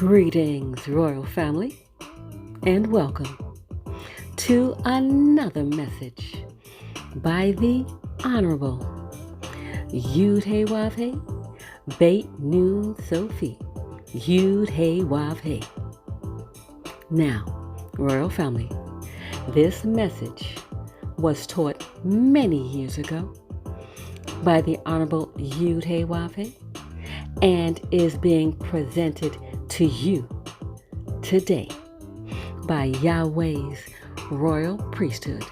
Greetings, royal family, and welcome to another message by the Honorable Yahweh Beit Nun Sophie Yahweh. Now, royal family, this message was taught many years ago by the Honorable Yahweh and is being presented to you today by Yahweh's royal priesthood.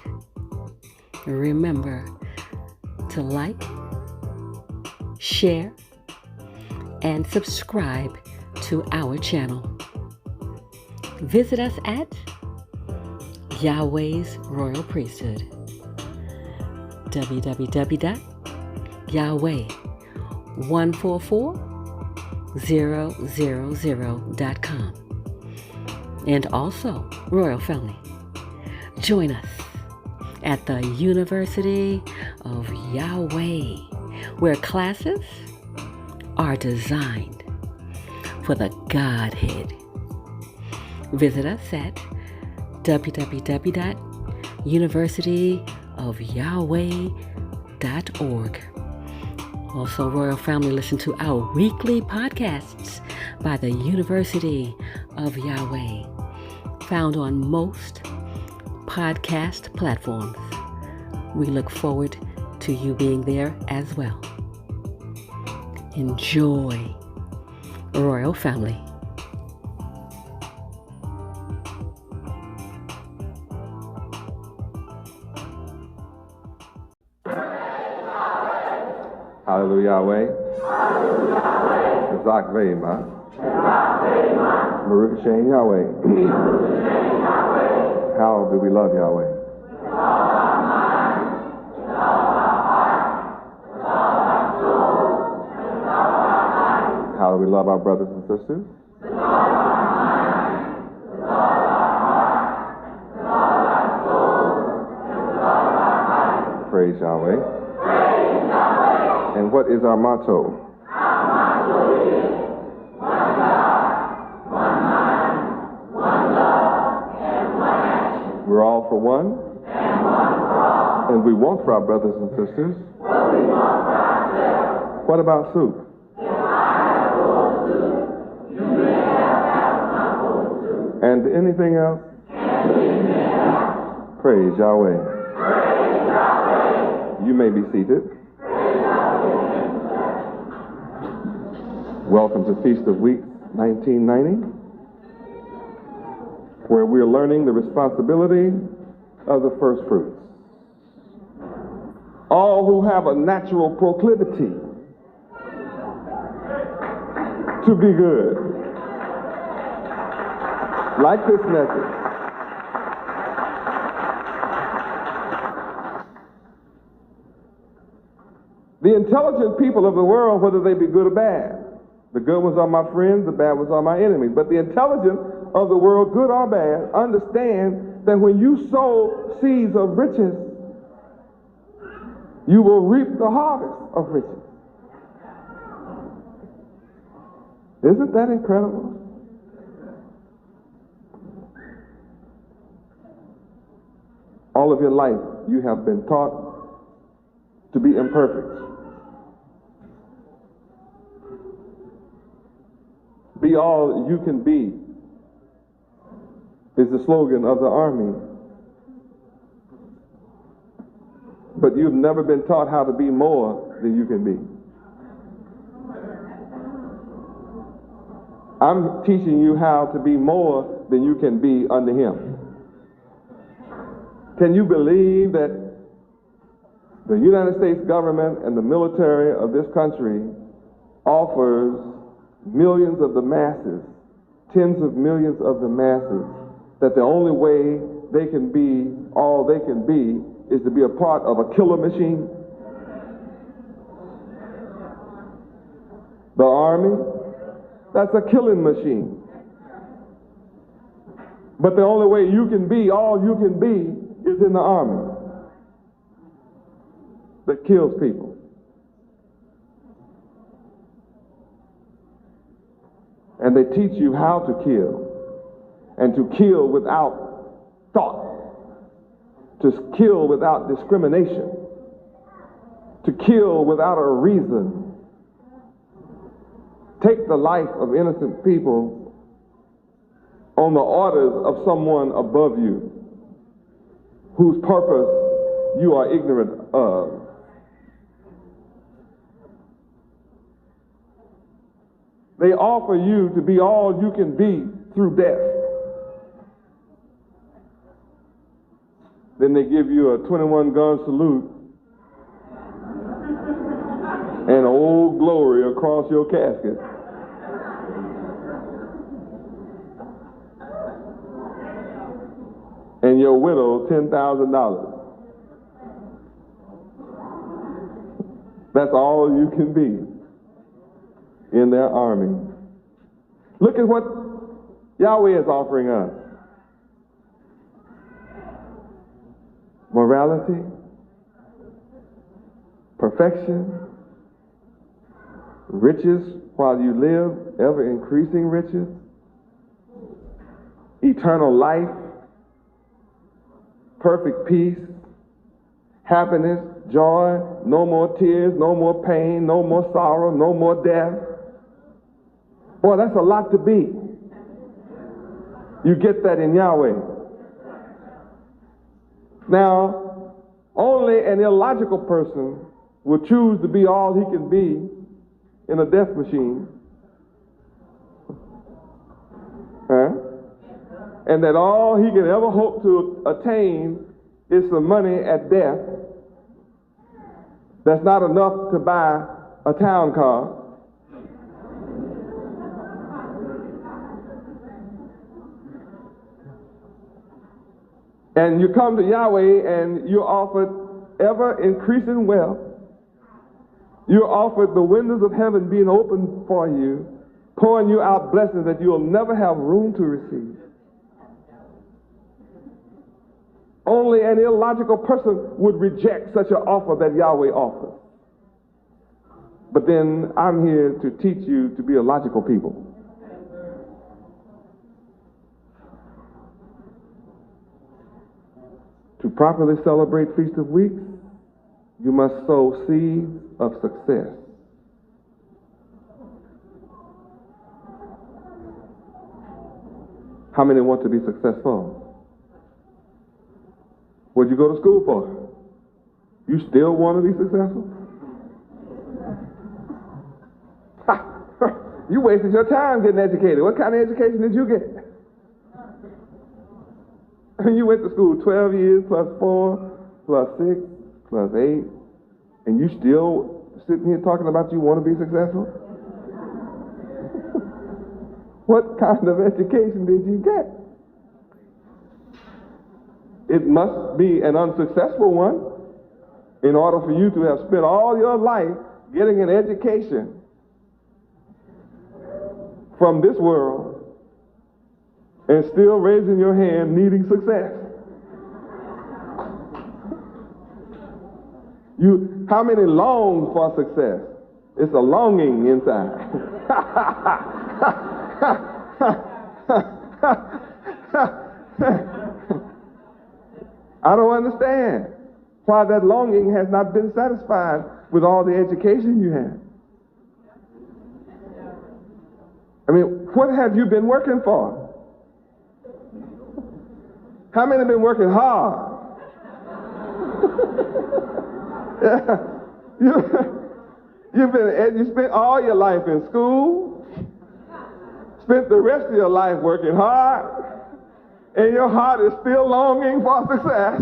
Remember to like, share, and subscribe to our channel. Visit us at Yahweh's royal priesthood, www.yahweh144000.com. And also, royal family, join us at the University of Yahweh, where classes are designed for the Godhead. Visit us at www.universityofyahweh.org. Also, royal family, listen to our weekly podcasts by the University of Yahweh, found on most podcast platforms. We look forward to you being there as well. Enjoy, royal family. Hallelujah, Yahweh. Zak Ve'ima. Baruch Shem Yahweh. How do we love Yahweh? With all our mind, with all our heart, with all our soul, and with all our life. How do we love our brothers and sisters? With all our mind, with all our heart, with all our soul, and with all our life. Praise Yahweh. Praise Yahweh. And what is our motto? Our motto is one God, one mind, one love, and one action. We're all for one, And one for all. and we want for our brothers and sisters. What we want for ourselves. What about soup? If I have full soup, you may have my full soup. And anything else? And anything else. Praise Yahweh. Praise Yahweh. You may be seated. Praise Yahweh. Welcome to Feast of Weeks 1990, where we're learning the responsibility of the first fruits. All who have a natural proclivity to be good, like this message. The intelligent people of the world, whether they be good or bad, the good ones are my friends, the bad ones are my enemies. But the intelligent of the world, good or bad, understand that when you sow seeds of riches, you will reap the harvest of riches. Isn't that incredible? All of your life, you have been taught to be imperfect. Be all you can be is the slogan of the Army. But you've never been taught how to be more than you can be. I'm teaching you how to be more than you can be under Him. Can you believe that the United States government and the military of this country offers millions of the masses, tens of millions of the masses, that the only way they can be all they can be is to be a part of a killer machine? The Army, that's a killing machine. But the only way you can be all you can be is in the Army that kills people. And they teach you how to kill, and to kill without thought, to kill without discrimination, to kill without a reason. Take the life of innocent people on the orders of someone above you, whose purpose you are ignorant of. They offer you to be all you can be through death. Then they give you a 21-gun salute and Old Glory across your casket. And your widow $10,000. That's all you can be in their army. Look at what Yahweh is offering us. Morality, perfection, riches while you live, ever increasing riches, eternal life, perfect peace, happiness, joy, no more tears, no more pain, no more sorrow, no more death. Boy, that's a lot to be. You get that in Yahweh. Now, only an illogical person will choose to be all he can be in a death machine. And that all he can ever hope to attain is some money at death. That's not enough to buy a town car. And you come to Yahweh and you're offered ever increasing wealth. You're offered the windows of heaven being opened for you, pouring you out blessings that you'll never have room to receive. Only an illogical person would reject such an offer that Yahweh offers. But then I'm here to teach you to be a logical people. To properly celebrate Feast of Weeks, you must sow seeds of success. How many want to be successful? What'd you go to school for? You still want to be successful? You wasted your time getting educated. What kind of education did you get? You went to school 12 years plus 4 plus 6 plus 8, and you still sitting here talking about you want to be successful? What kind of education did you get? It must be an unsuccessful one in order for you to have spent all your life getting an education from this world and still raising your hand needing success. How many long for success? It's a longing inside. I don't understand why that longing has not been satisfied with all the education you have. I mean, what have you been working for? How many have been working hard? You spent all your life in school, spent the rest of your life working hard, and your heart is still longing for success.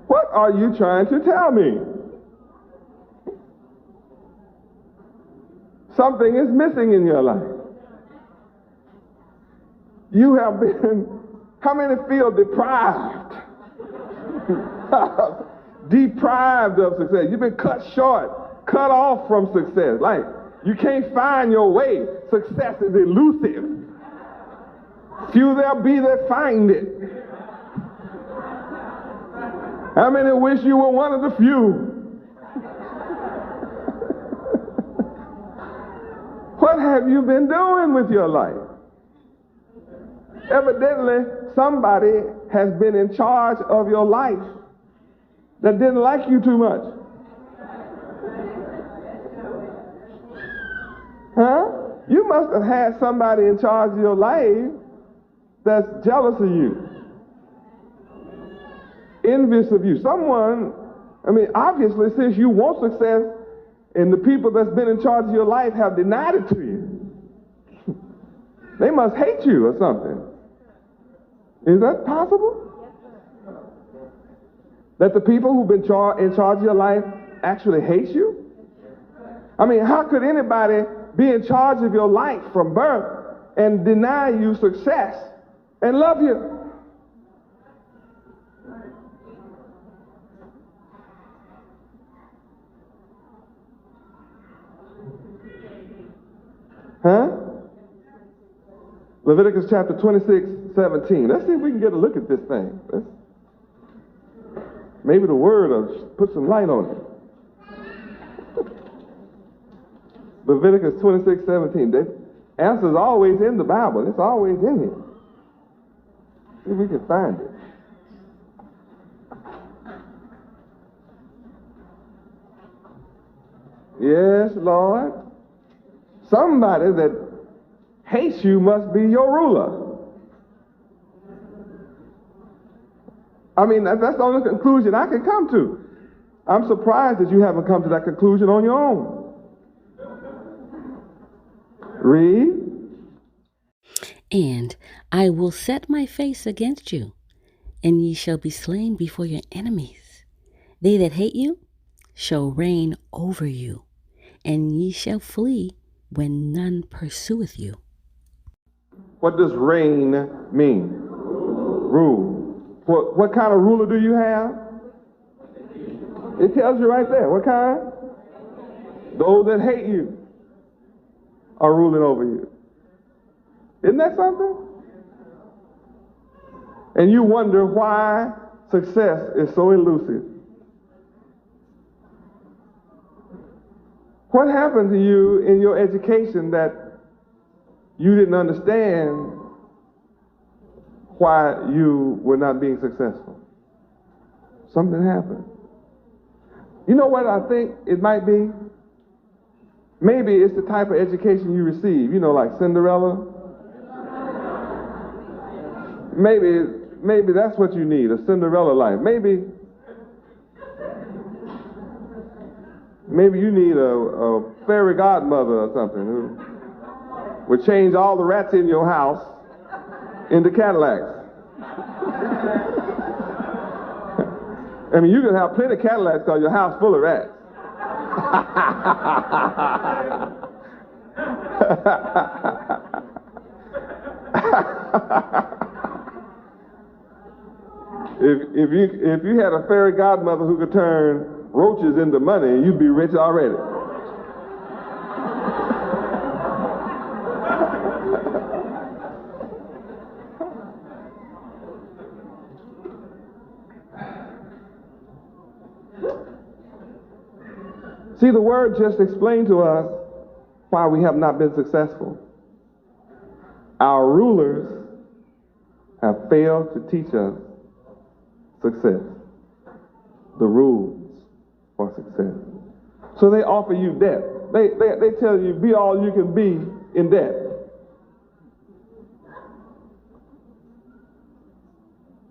What are you trying to tell me? Something is missing in your life. You have been, how many feel deprived? Deprived of success. You've been cut short, cut off from success. Like, you can't find your way. Success is elusive. Few there'll be that find it. How many wish you were one of the few? What have you been doing with your life? Evidently, somebody has been in charge of your life that didn't like you too much. Huh? You must have had somebody in charge of your life that's jealous of you, envious of you. Someone, obviously, since you want success and the people that's been in charge of your life have denied it to you, they must hate you or something. Is that possible? That the people who've been in charge of your life actually hate you? How could anybody be in charge of your life from birth and deny you success and love you? Huh? Leviticus chapter 26:17. Let's see if we can get a look at this thing. Maybe the word will put some light on it. Leviticus 26:17. The answer's always in the Bible. It's always in here. See if we can find it. Yes, Lord. Somebody that hates you must be your ruler. That's the only conclusion I can come to. I'm surprised that you haven't come to that conclusion on your own. Read. And I will set my face against you, and ye shall be slain before your enemies. They that hate you shall reign over you, and ye shall flee when none pursueth you. What does reign mean? Rule. What kind of ruler do you have? It tells you right there. What kind? Those that hate you are ruling over you. Isn't that something? And you wonder why success is so elusive. What happened to you in your education that you didn't understand why you were not being successful? Something happened. You know what I think it might be? Maybe it's the type of education you receive, like Cinderella. Maybe that's what you need, a Cinderella life. Maybe you need a fairy godmother or something who would change all the rats in your house into Cadillacs. You can have plenty of Cadillacs because your house full of rats. If you had a fairy godmother who could turn roaches into money, you'd be rich already. See, the word just explained to us why we have not been successful. Our rulers have failed to teach us success, the rules for success. So they offer you debt. They tell you, be all you can be in debt.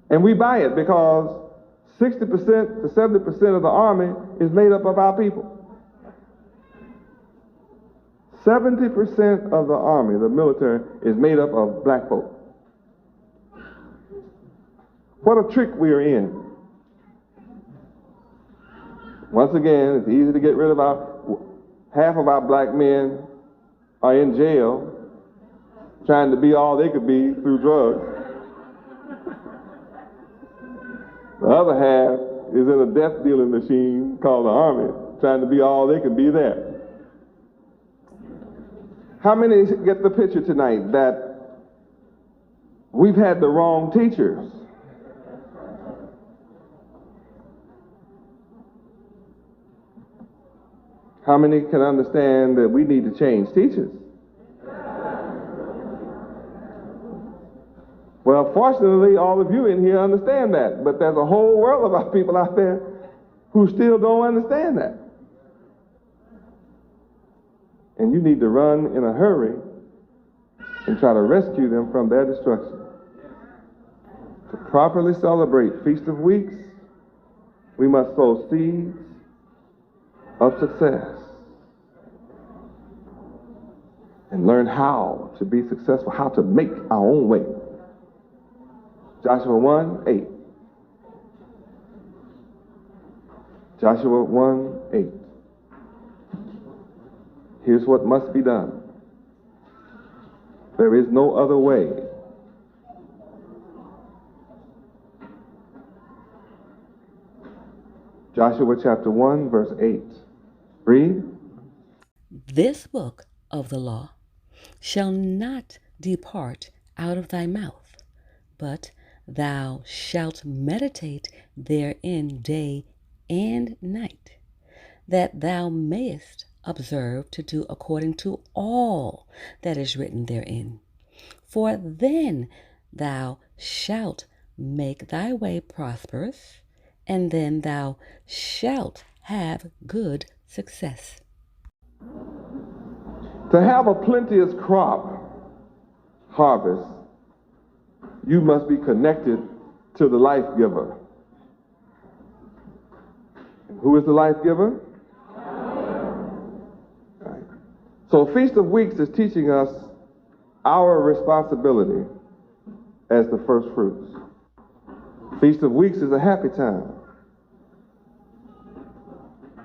And we buy it because 60% to 70% of the army is made up of our people. 70% of the army, the military, is made up of black folk. What a trick we are in. Once again, it's easy to get rid of half of our black men are in jail trying to be all they could be through drugs. The other half is in a death dealing machine called the army, trying to be all they could be there. How many get the picture tonight that we've had the wrong teachers? How many can understand that we need to change teachers? Well, fortunately, all of you in here understand that, but there's a whole world of our people out there who still don't understand that. And you need to run in a hurry and try to rescue them from their destruction. To properly celebrate Feast of Weeks, we must sow seeds of success and learn how to be successful, how to make our own way. Joshua 1:8. Joshua 1:8. Here's what must be done. There is no other way. Joshua chapter 1, verse 8. Read. This book of the law shall not depart out of thy mouth, but thou shalt meditate therein day and night, that thou mayest observe to do according to all that is written therein. For then thou shalt make thy way prosperous, and then thou shalt have good success. To have a plenteous crop harvest, you must be connected to the life giver. Who is the life giver? Right. So Feast of Weeks is teaching us our responsibility as the first fruits. Feast of Weeks is a happy time.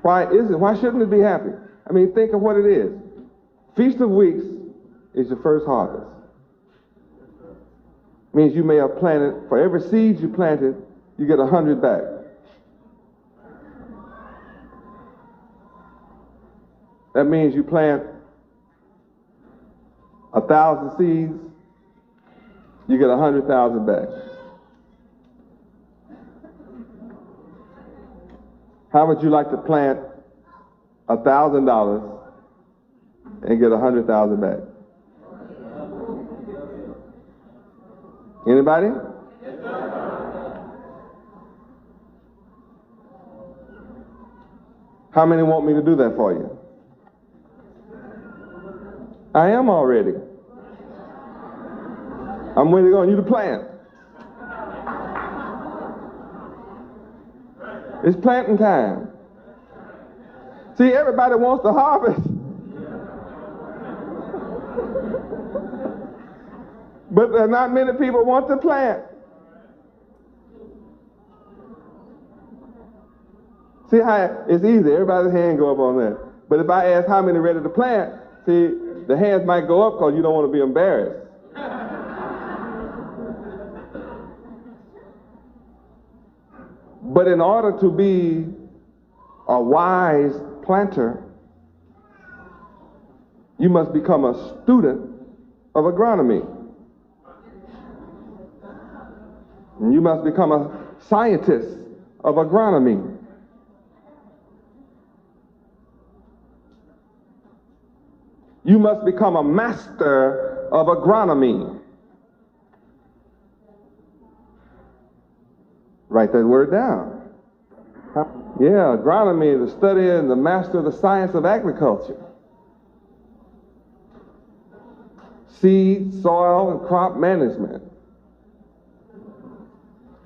Why shouldn't it be happy? I mean, think of what it is. Feast of Weeks is your first harvest. Means you may have planted, for every seed you planted, you get 100 back. That means you plant 1,000 seeds, you get 100,000 back. How would you like to plant $1,000 and get 100,000 back? Anybody? How many want me to do that for you? I am already. I'm waiting on you to plant. It's planting time. See, everybody wants to harvest. But there are not many people want to plant. See how it's easy. Everybody's hand go up on that. But if I ask how many ready to plant, see, the hands might go up because you don't want to be embarrassed. But in order to be a wise planter, you must become a student of agronomy. And you must become a scientist of agronomy. You must become a master of agronomy. Write that word down. Yeah, agronomy is the study and the master of the science of agriculture. Seed, soil, and crop management.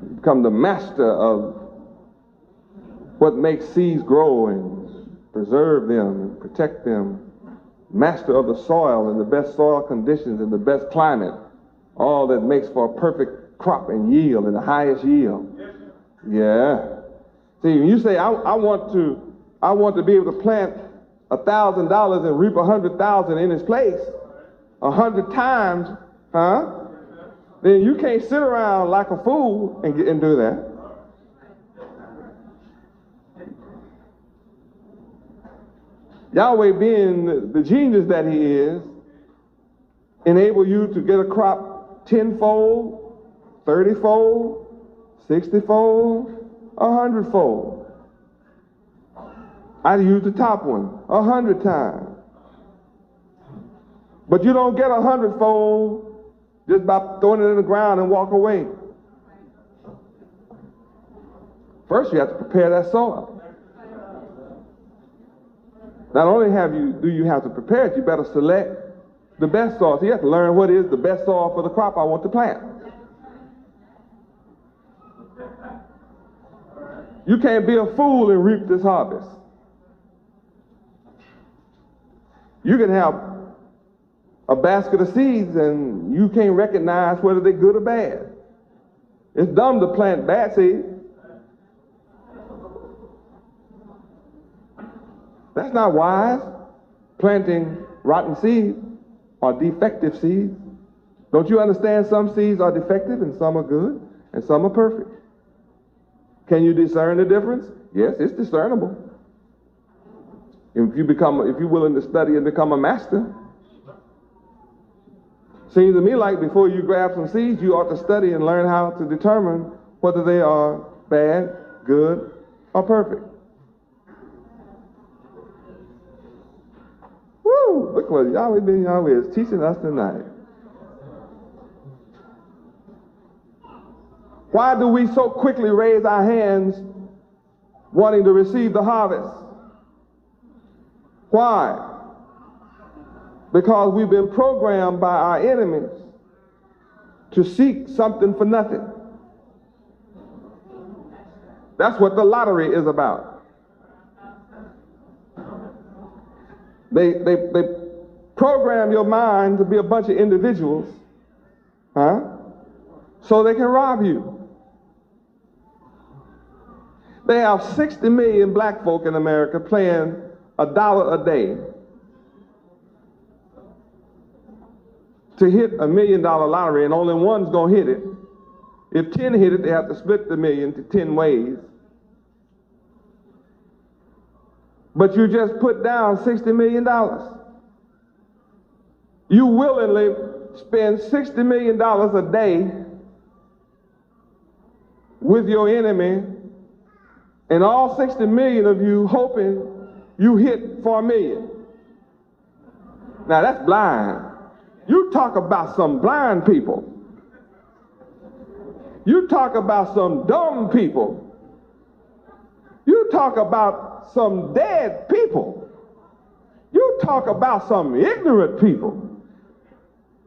You become the master of what makes seeds grow and preserve them and protect them. Master of the soil and the best soil conditions and the best climate. All that makes for a perfect crop and yield and the highest yield. Yeah. See, when you say I want to be able to plant $1,000 and reap 100,000 in its place 100 times, then you can't sit around like a fool and do that. Yahweh, being the genius that he is, enable you to get a crop 10-fold, 30-fold, 60-fold, 100-fold. I'd use the top one 100 times. But you don't get 100-fold just by throwing it in the ground and walk away. First, you have to prepare that soil. Not only do you have to prepare it, you better select the best soil. So you have to learn what is the best soil for the crop I want to plant. You can't be a fool and reap this harvest. You can have a basket of seeds and you can't recognize whether they're good or bad. It's dumb to plant bad seeds. That's not wise. Planting rotten seeds or defective seeds. Don't you understand some seeds are defective and some are good and some are perfect? Can you discern the difference? Yes, it's discernible. If you're willing to study and become a master. Seems to me like before you grab some seeds, you ought to study and learn how to determine whether they are bad, good, or perfect. Woo! Look what Yahweh is teaching us tonight. Why do we so quickly raise our hands wanting to receive the harvest? Why? Because we've been programmed by our enemies to seek something for nothing. That's what the lottery is about. They program your mind to be a bunch of individuals, so they can rob you. They have 60 million black folk in America playing $1 a day to hit $1 million lottery, and only one's gonna hit it. If 10 hit it, they have to split the million to 10 ways. But you just put down $60 million. You willingly spend $60 million a day with your enemy, and all 60 million of you hoping you hit for $1 million. Now that's blind. You talk about some blind people. You talk about some dumb people. You talk about some dead people. You talk about some ignorant people.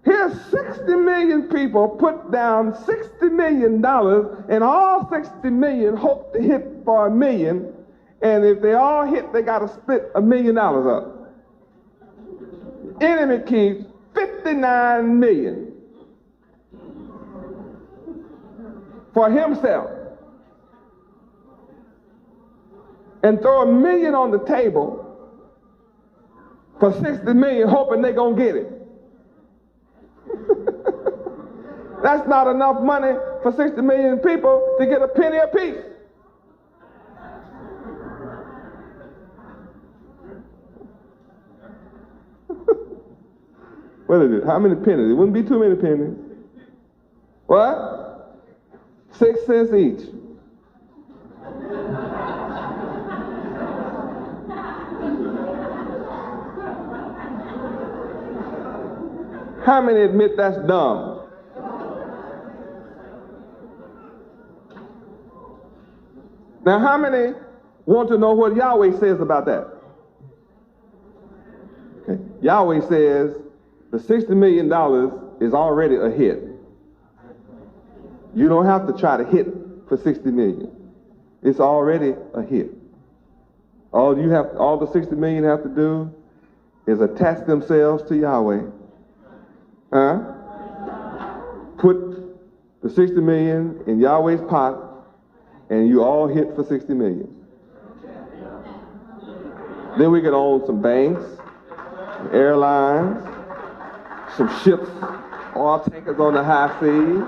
Here's 60 million people put down $60 million, and all 60 million hope to hit for $1 million, and if they all hit, they got to split $1 million up. Enemy keeps 59 million for himself, and throw $1 million on the table for 60 million, hoping they're gonna get it. That's not enough money for 60 million people to get a penny apiece. What is it? How many pennies? It wouldn't be too many pennies. What? 6 cents each. How many admit that's dumb? Now, how many want to know what Yahweh says about that? Okay. Yahweh says the $60 million is already a hit. You don't have to try to hit for 60 million. It's already a hit. All the 60 million have to do is attach themselves to Yahweh. Put the 60 million in Yahweh's pot, and you all hit for 60 million. Then we could own some banks, some airlines, some ships, oil tankers on the high seas,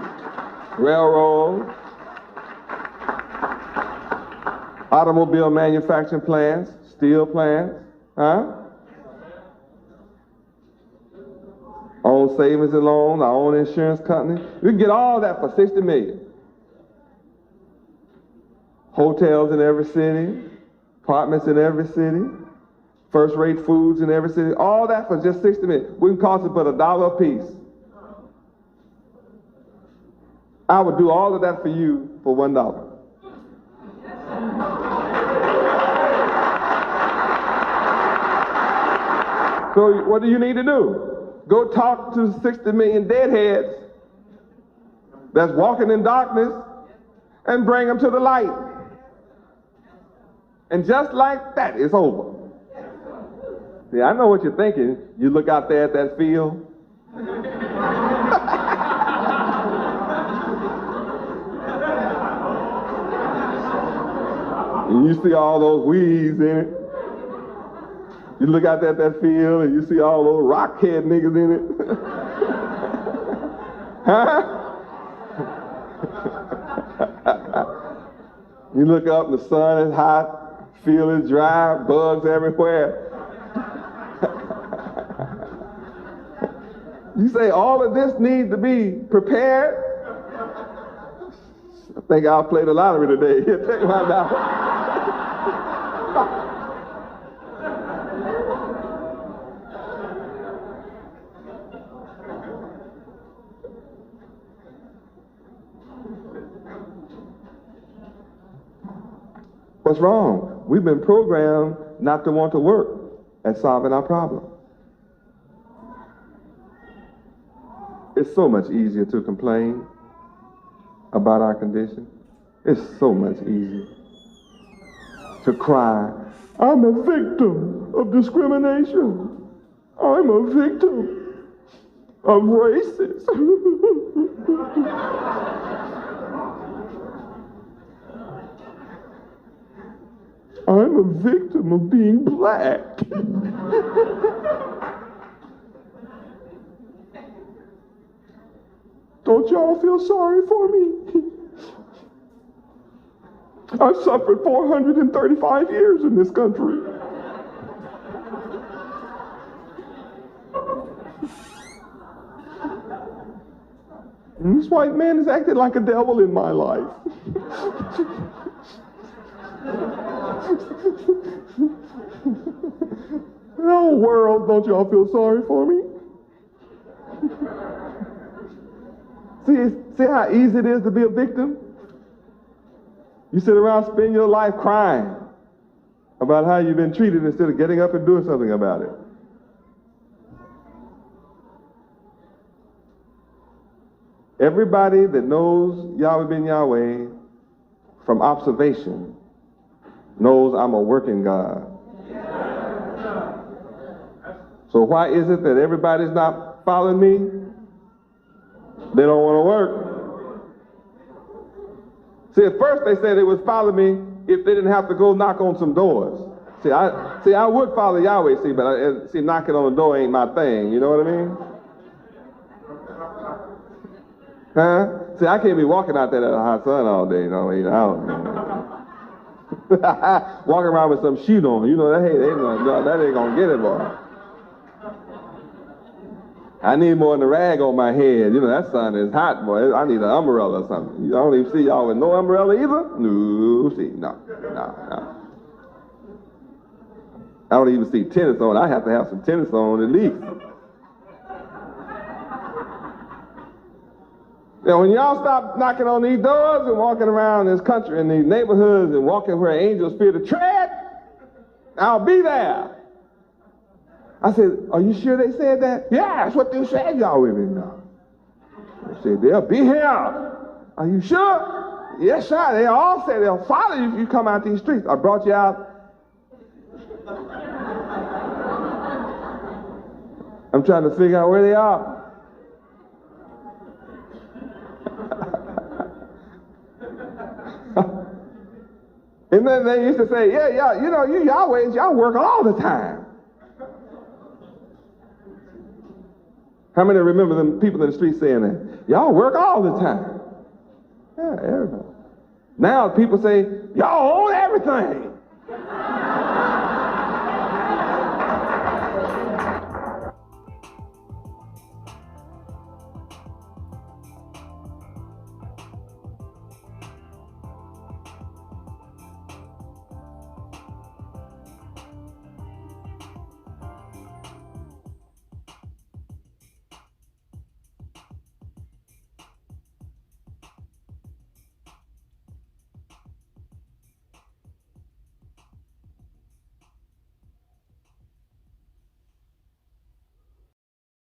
railroads, automobile manufacturing plants, steel plants, own savings and loans, our own insurance company. We can get all that for 60 million. Hotels in every city, apartments in every city, first-rate foods in every city, all that for just 60 million. We can cost it but $1 a piece. I would do all of that for you for $1. So what do you need to do? Go talk to 60 million deadheads that's walking in darkness and bring them to the light. And just like that, it's over. See, I know what you're thinking. You look out there at that field. And you see all those weeds in it. You look out there at that field and you see all those rockhead niggas in it. Huh? You look up and the sun is hot, field is dry, bugs everywhere. You say all of this needs to be prepared? I think I'll play the lottery today. Here, take my dollar. What's wrong? We've been programmed not to want to work at solving our problem. It's so much easier to complain about our condition. It's so much easier to cry, I'm a victim of discrimination. I'm a victim of racism. I'm a victim of being black. Don't y'all feel sorry for me? I've suffered 435 years in this country. And this white man has acted like a devil in my life. Oh, world, don't y'all feel sorry for me? See how easy it is to be a victim? You sit around, spend your life crying about how you've been treated instead of getting up and doing something about it. Everybody that knows Yahweh ben Yahweh from observation knows I'm a working God. So why is it that everybody's not following me? They don't want to work. See, at first they said they would follow me if they didn't have to go knock on some doors. See, I would follow Yahweh, but knocking on the door ain't my thing. You know what I mean? Huh? See, I can't be walking out there in the hot sun all day. Walking around with some sheet on. You know, that ain't gonna get it, boy. I need more than a rag on my head. You know, that sun is hot, boy. I need an umbrella or something. I don't even see y'all with no umbrella either. No. I don't even see tennis on. I have to have some tennis on at least. Now, when y'all stop knocking on these doors and walking around this country in these neighborhoods and walking where angels fear to tread, I'll be there. I said, are you sure they said that? Yeah, that's what they said, y'all women. They said, they'll be here. Are you sure? Yes, sir. They all said they'll follow you if you come out these streets. I brought you out. I'm trying to figure out where they are. And then they used to say, yeah, you know, you Yahwehs, y'all work all the time. How many remember them people in the street saying that? Y'all work all the time. Yeah, everybody. Now people say, y'all own everything.